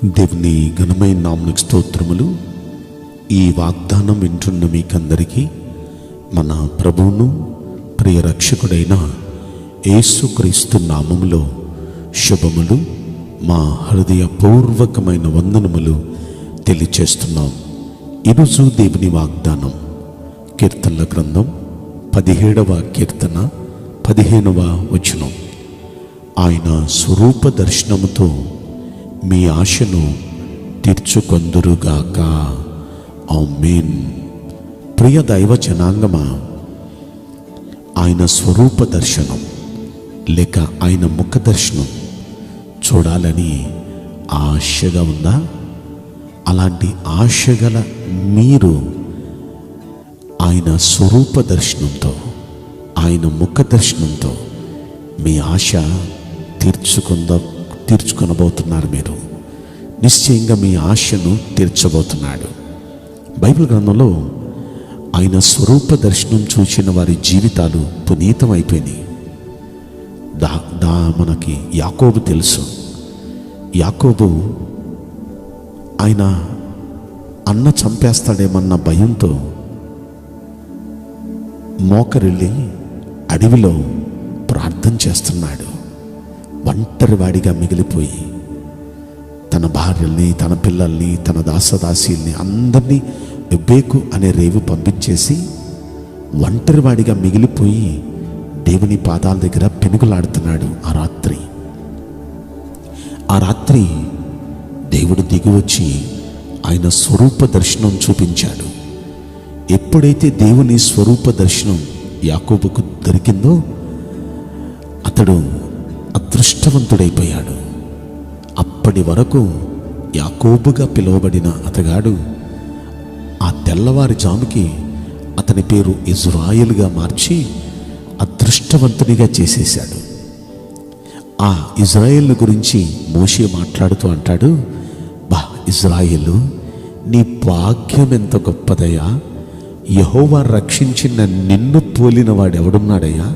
దేవుని ఘనమైన నామమునకు స్తోత్రములు. ఈ వాగ్దానం వింటున్న మీకందరికీ మన ప్రభువును ప్రియ రక్షకుడైన యేసుక్రీస్తు నామములో శుభములు, మా హృదయపూర్వకమైన వందనములు తెలియచేస్తున్నాం. ఈరోజు దేవుని వాగ్దానం కీర్తనల గ్రంథం 17వ కీర్తన 15వ వచనం. ఆయన స్వరూప దర్శనముతో మీ ఆశను తీర్చుకొందురుగాక. ఆమేన్. ప్రియ దైవ జనాంగమా, ఆయన స్వరూప దర్శనం లేక ఆయన ముఖ దర్శనం చూడాలని ఆశగా ఉందా? అలాంటి ఆశగల మీరు ఆయన స్వరూప దర్శనంతో, ఆయన ముఖ దర్శనంతో మీ ఆశ తీర్చుకొనబోతున్నారు. మీరు నిశ్చయంగా మీ ఆశను తీర్చబోతున్నాడు. బైబిల్ గ్రంథంలో ఆయన స్వరూప దర్శనం చూసిన వారి జీవితాలు పునీతమైపోయినాయి. మనకి యాకోబు తెలుసు. యాకోబు ఆయన అన్న చంపేస్తాడేమన్న భయంతో మోకరిల్లి అడవిలో ప్రార్థన చేస్తున్నాడు. ఒంటరి వాడిగా మిగిలిపోయి తన భార్యల్ని, తన పిల్లల్ని, తన దాసదాసీల్ని అందరినీ బెబ్బేకు అనే రేవు పంపించేసి ఒంటరి వాడిగా మిగిలిపోయి దేవుని పాదాల దగ్గర పెనుగులాడుతున్నాడు. ఆ రాత్రి దేవుడు దిగి వచ్చి ఆయన స్వరూప దర్శనం చూపించాడు. ఎప్పుడైతే దేవుని స్వరూప దర్శనం యాకోబుకు దొరికిందో అతడు అదృష్టవంతుడైపోయాడు. అప్పటి వరకు యాకోబుగా పిలువబడిన అతగాడు ఆ తెల్లవారుజాముకి అతని పేరు ఇజ్రాయేలుగా మార్చి అదృష్టవంతునిగా చేసేశాడు. ఆ ఇజ్రాయేల్ గురించి మోషే మాట్లాడుతూ అంటాడు, ఇజ్రాయేలు, నీ భాగ్యం ఎంత గొప్పదయ్యా! యెహోవా రక్షించిన నిన్ను పోలిన వాడెవడున్నాడయ్యా?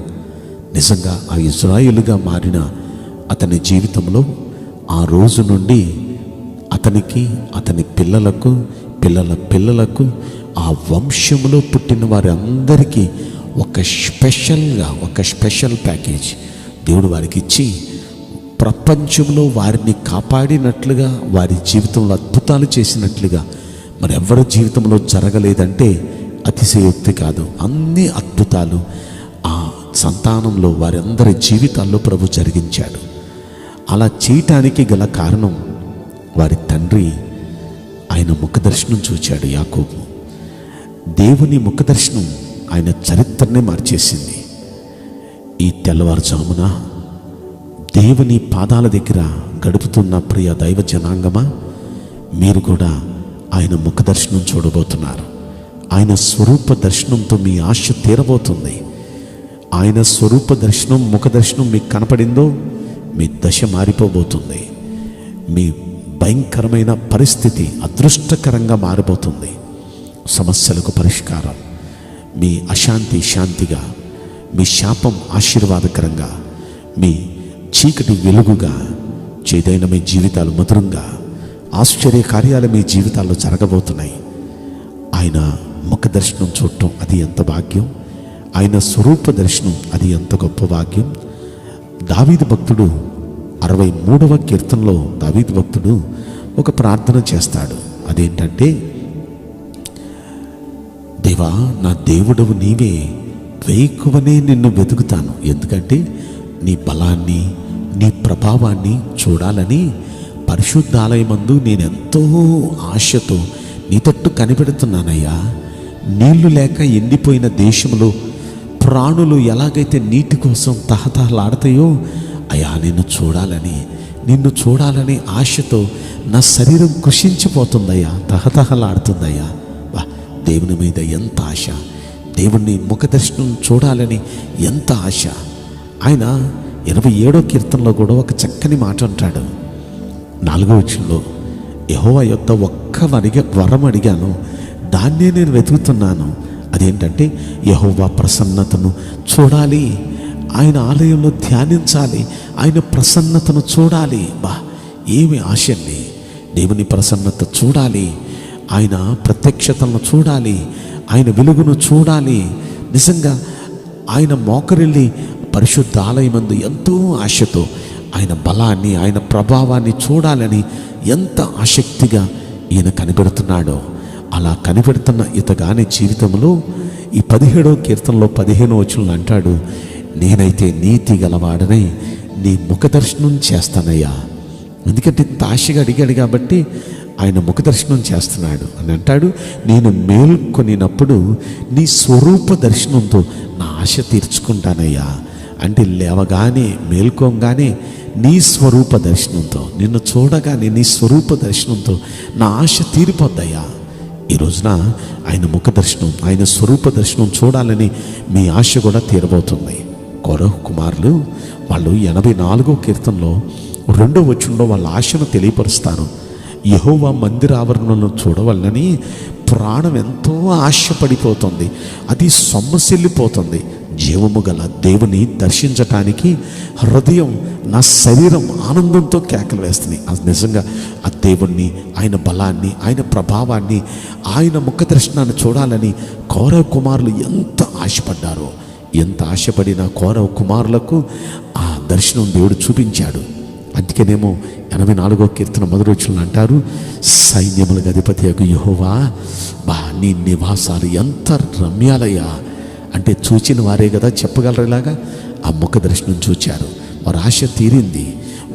నిజంగా ఆ ఇజ్రాయేలుగా మారిన అతని జీవితంలో ఆ రోజు నుండి అతనికి, అతని పిల్లలకు, పిల్లల పిల్లలకు, ఆ వంశంలో పుట్టిన వారి అందరికీ ఒక స్పెషల్ ప్యాకేజ్ దేవుడు వారికి ఇచ్చి ప్రపంచంలో వారిని కాపాడినట్లుగా, వారి జీవితంలో అద్భుతాలు చేసినట్లుగా మరి ఎవరి జీవితంలో జరగలేదంటే అతిశయోక్తి కాదు. అన్ని అద్భుతాలు ఆ సంతానంలో వారందరి జీవితాల్లో ప్రభు జరిగించాడు. అలా చేయటానికి గల కారణం వారి తండ్రి ఆయన ముఖదర్శనం చూచాడు. యాకోబు దేవుని ముఖదర్శనం ఆయన చరిత్రనే మార్చేసింది. ఈ తెల్లవారుజామున దేవుని పాదాల దగ్గర గడుపుతున్న ప్రియ దైవ జనాంగమా, మీరు కూడా ఆయన ముఖదర్శనం చూడబోతున్నారు. ఆయన స్వరూప దర్శనంతో మీ ఆశ తీరబోతుంది. ఆయన స్వరూప దర్శనం, ముఖ దర్శనం మీకు కనపడిందో మీ దశ మారిపోబోతుంది. మీ భయంకరమైన పరిస్థితి అదృష్టకరంగా మారిపోతుంది. సమస్యలకు పరిష్కారం, మీ అశాంతి శాంతిగా, మీ శాపం ఆశీర్వాదకరంగా, మీ చీకటి వెలుగుగా, చేదైన మీ జీవితాలు మధురంగా, ఆశ్చర్య కార్యాలు మీ జీవితాల్లో జరగబోతున్నాయి. ఆయన ముఖ దర్శనం చూడటం అది ఎంత భాగ్యం! ఆయన స్వరూప దర్శనం అది ఎంత గొప్ప భాగ్యం! దావీదు భక్తుడు 63వ కీర్తనలో దావీదు భక్తుడు ఒక ప్రార్థన చేస్తాడు. అదేంటంటే, దేవా, నా దేవుడవు నీవే, వేకువనే నిన్ను వెతుకుతాను. ఎందుకంటే నీ బలాన్ని, నీ ప్రభావాన్ని చూడాలని పరిశుద్ధాలయమందు నేనెంతో ఆశతో నీ తట్టు కనిపెడుతున్నానయ్యా. నీళ్లు లేక ఎండిపోయిన దేశంలో ప్రాణులు ఎలాగైతే నీటి కోసం తహతహలాడతాయో అయ్యా, నిన్ను చూడాలని ఆశతో నా శరీరం కృషించిపోతుందయ్యా, తహతహలాడుతుందయ్యా. దేవుని మీద ఎంత ఆశ! దేవుణ్ణి ముఖదర్శనం చూడాలని ఎంత ఆశ! ఆయన 27వ కీర్తనలో కూడా ఒక చక్కని మాట అంటాడు. 4వ వచనంలో, యెహోవా యొద్ద ఒక్క వరం అడిగాను, దాన్నే నేను వెతుకుతున్నాను. అదేంటంటే యెహోవా ప్రసన్నతను చూడాలి, ఆయన ఆలయంలో ధ్యానించాలి, ఆయన ప్రసన్నతను చూడాలి. ఏమి ఆశ అండి! దేవుని ప్రసన్నత చూడాలి, ఆయన ప్రత్యక్షతలను చూడాలి, ఆయన వెలుగును చూడాలి. నిజంగా ఆయన మోకరిల్లి పరిశుద్ధ ఆలయమందు ఎంతో ఆశతో ఆయన బలాన్ని, ఆయన ప్రభావాన్ని చూడాలని ఎంత ఆసక్తిగా ఈయన కనిపెడుతున్నాడో, అలా కనిపెడుతున్న ఇతగాని జీవితంలో ఈ 17వ కీర్తనలో 15వ వచనంలో అంటాడు, నేనైతే నీతి గలవాడనై నీ ముఖదర్శనం చేస్తానయ్యా. ఎందుకంటే ఆశగా అడిగాడు కాబట్టి ఆయన ముఖదర్శనం చేస్తున్నాడు అని అంటాడు. నేను మేల్కొనినప్పుడు నీ స్వరూప దర్శనంతో నా ఆశ తీర్చుకుంటానయ్యా. అంటే లేవగానే, మేల్కోగానే నీ స్వరూప దర్శనంతో, నిన్ను చూడగానే నీ స్వరూప దర్శనంతో నా ఆశ తీరిపోద్దయ్యా. ఈ రోజున ఆయన ముఖ దర్శనం, ఆయన స్వరూప దర్శనం చూడాలని మీ ఆశ కూడా తీరబోతుంది. కోరహు కుమారులు వాళ్ళు 84వ కీర్తనలో 2వ వచనంలో వాళ్ళ ఆశను తెలియపరుస్తారు. యెహోవా మందిర ఆవరణలను చూడవలనని ప్రాణం ఎంతో ఆశపడిపోతుంది, అది సొమ్మసిల్లిపోతుంది. జీవము గల దేవుని దర్శించటానికి హృదయం, నా శరీరం ఆనందంతో కేకలు వేస్తుంది. అది నిజంగా ఆ దేవుణ్ణి, ఆయన బలాన్ని, ఆయన ప్రభావాన్ని, ఆయన ముఖ దర్శనాన్ని చూడాలని కౌరవ కుమారులు ఎంత ఆశపడ్డారో, ఎంత ఆశపడిన కౌరవ కుమారులకు ఆ దర్శనం దేవుడు చూపించాడు. అందుకేనేమో 84వ కీర్తన మొదటి వచనంలో అంటారు, సైన్యములకు అధిపతియగు యెహోవా, నీ నివాసాలు ఎంత రమ్యాలయ్యా. అంటే చూచిన వారే కదా చెప్పగలరు. ఇలాగా ఆ ముఖ దర్శనం చూచారు, వారి ఆశ తీరింది,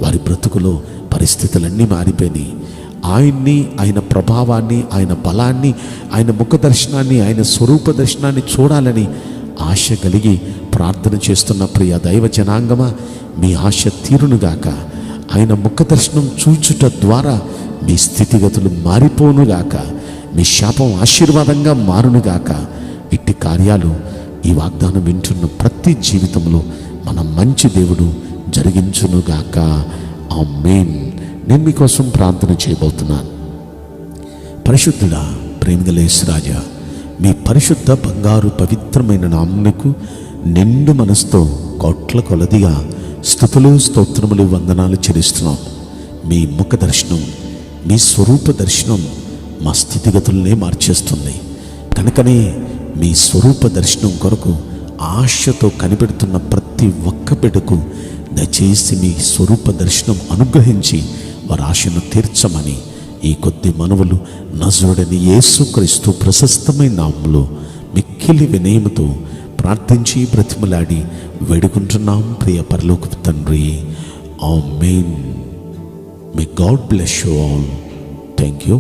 వారి బ్రతుకులో పరిస్థితులన్నీ మారిపోయినాయి. ఆయన్ని, ఆయన ప్రభావాన్ని, ఆయన బలాన్ని, ఆయన ముఖ దర్శనాన్ని, ఆయన స్వరూప దర్శనాన్ని చూడాలని ఆశ కలిగి ప్రార్థన చేస్తున్న ప్రియ దైవ జనాంగమా, మీ ఆశ తీరునుగాక. ఆయన ముఖ దర్శనం చూచుట ద్వారా మీ స్థితిగతులు మారిపోనుగాక, మీ శాపం ఆశీర్వాదంగా మారునుగాక. ఇట్టి కార్యాలు ఈ వాగ్దానం వింటున్న ప్రతి జీవితంలో మన మంచి దేవుడు జరిగించునుగాక. ఆమేన్. నేను మీకోసం ప్రార్థన చేయబోతున్నాను. పరిశుద్ధుడా, ప్రేమగల యేసురాజా, మీ పరిశుద్ధ బంగారు పవిత్రమైన నామమునకు నిండు మనసుతో కోట్ల కొలదిగా స్తుతులు, స్తోత్రములు, వందనాలు చెల్లిస్తున్నాం. మీ ముఖ దర్శనం, మీ స్వరూప దర్శనం మా స్థితిగతులనే మార్చేస్తుంది. కనుకనే మీ స్వరూప దర్శనం కొరకు ఆశతో కనిపెడుతున్న ప్రతి ఒక్క బిడ్డకు దయచేసి మీ స్వరూప దర్శనం అనుగ్రహించి వారి ఆశను తీర్చమని ఈ కొద్ది మనవులు నజరుడని యేసుక్రీస్తు ప్రశస్తమైన నామములో మిక్కిలి వినయముతో ప్రార్థించి బ్రతిమలాడి వేడుకుంటున్నాం ప్రియ పరలోకపు తండ్రి. ఆమేన్. May God bless you all. Thank you.